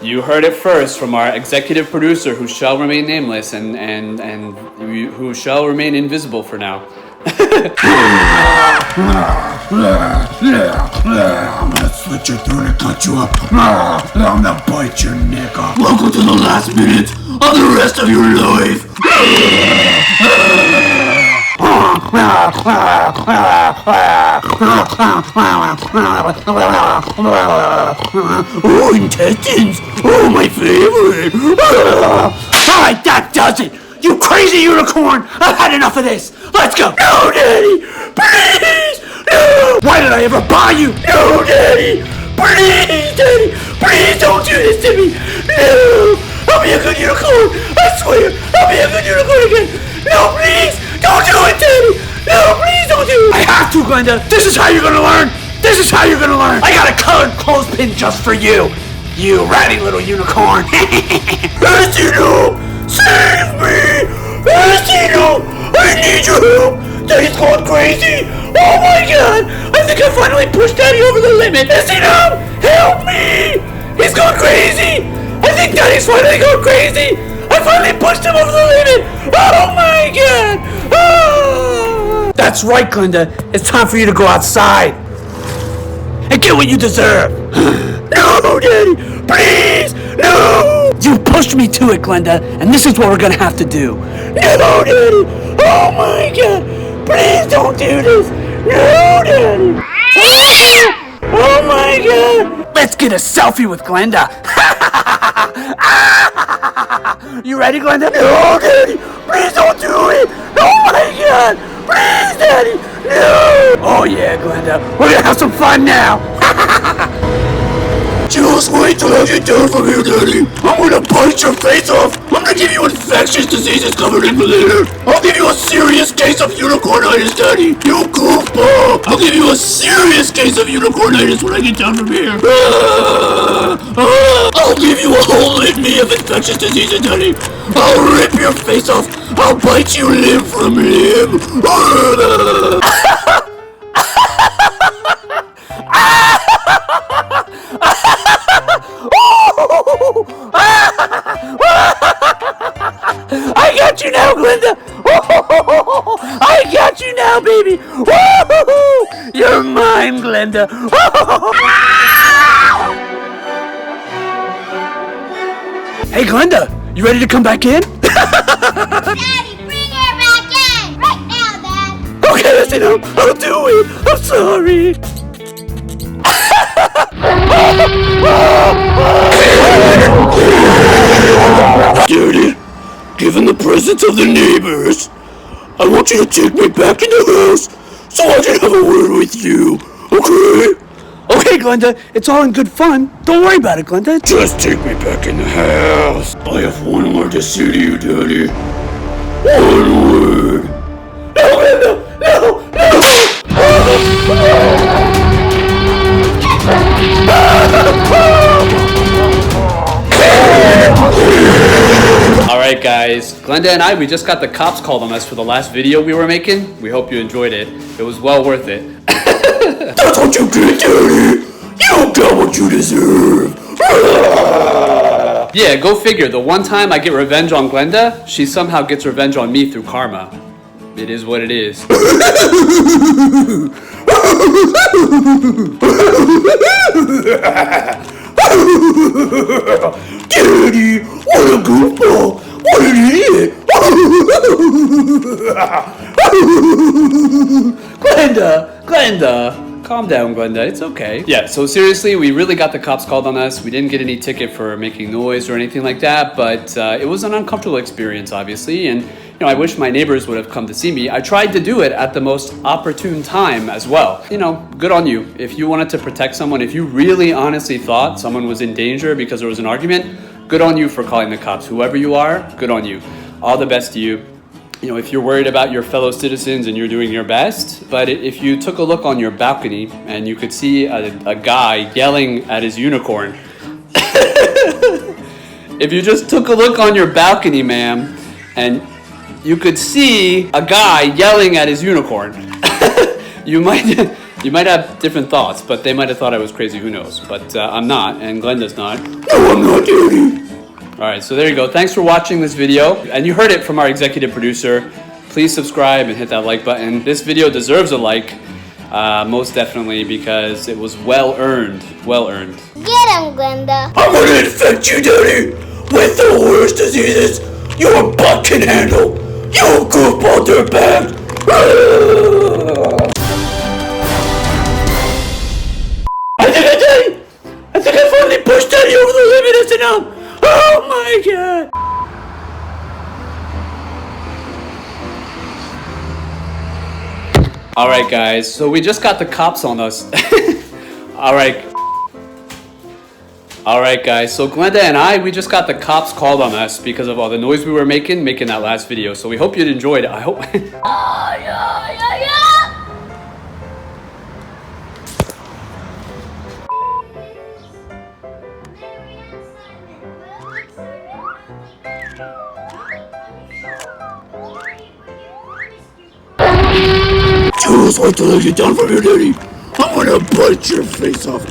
You heard it first from our executive producer, who shall remain nameless and who shall remain invisible for now. I'm gonna slit your throat and cut you up. I'm gonna bite your neck off. Welcome to the last minute of the rest of your life. Oh, intestines! Oh, my favorite! Alright, that does it! You crazy unicorn! I've had enough of this! Let's go! No, Daddy! Please! No! Why did I ever buy you? No, Daddy! Please, Daddy! Please don't do this to me! No! I'll be a good unicorn! I swear! I'll be a good unicorn again! No, please! Don't do it, Daddy! No, please don't do it! I have to, Glenda! This is how you're gonna learn! This is how you're gonna learn! I got a colored clothespin just for you! You ratty little unicorn! Destino! Save me! Destino! I need your help! Daddy's gone crazy! Oh my god! I think I finally pushed Daddy over the limit! Destino! Help me! He's gone crazy! I think Daddy's finally gone crazy! I finally pushed him over the limit! Oh my god! Oh! That's right, Glenda. It's time for you to go outside and get what you deserve. No, Daddy! Please! No! You pushed me to it, Glenda, and this is what we're gonna have to do. No, Daddy! Oh my god! Please don't do this! No, Daddy! Oh my god! Let's get a selfie with Glenda! You ready, Glenda? No, Daddy! Please don't do it! Oh my god! Please, Daddy! No! Oh yeah, Glenda. We're gonna have some fun now! Just wait till I get down from here, Daddy. I'm gonna bite your face off. I'm gonna give you infectious diseases covered in glitter. I'll give you a serious case of unicornitis, Daddy. You goofball. I'll give you a serious case of unicornitis when I get down from here. I'll give you a whole litany of infectious diseases, Daddy. I'll rip your face off. I'll bite you limb from limb. I got you now, Glenda! I got you now, baby! You're mine, Glenda! Hey, Glenda! You ready to come back in? Daddy, bring her back in! Right now, Dad! Okay, listen, I'll do it! I'm sorry! Daddy, given the presence of the neighbors, I want you to take me back in the house so I can have a word with you, okay? Okay, Glenda, it's all in good fun. Don't worry about it, Glenda. Just take me back in the house. I have one word to say to you, Daddy. One word. No, Glenda! No! Alright guys, Glenda and I, we just got the cops called on us for the last video we were making. We hope you enjoyed it. It was well worth it. That's what you get, Daddy! You got what you deserve! Yeah, go figure. The one time I get revenge on Glenda, she somehow gets revenge on me through karma. It is what it is. Daddy, what a goofball! What an idiot! Glenda, calm down, Glenda. It's okay. Yeah, so seriously, we really got the cops called on us. We didn't get any ticket for making noise or anything like that, but it was an uncomfortable experience, obviously, and you know, I wish my neighbors would have come to see me. I tried to do it at the most opportune time as well. You know, good on you. If you wanted to protect someone, if you really honestly thought someone was in danger because there was an argument, good on you for calling the cops. Whoever you are, good on you. All the best to you. You know, if you're worried about your fellow citizens and you're doing your best, but if you took a look on your balcony and you could see a guy yelling at his unicorn, if you just took a look on your balcony, ma'am, and you could see a guy yelling at his unicorn, you might You might have different thoughts, but they might have thought I was crazy, who knows. But I'm not, and Glenda's not. No, I'm not, Daddy. Alright, so there you go. Thanks for watching this video. And you heard it from our executive producer. Please subscribe and hit that like button. This video deserves a like, most definitely, because it was well earned. Well earned. Get him, Glenda. I'm gonna infect you, Daddy, with the worst diseases your butt can handle. You goofball dirtbag. I think I finally pushed Daddy over the limit, isn't it? Oh my god! Alright guys, so we just got the cops on us. Alright guys, so Glenda and we just got the cops called on us because of all the noise we were making that last video. So we hope you enjoyed it. I hope... Just wait till I get down from here, Daddy. I'm gonna bite your face off.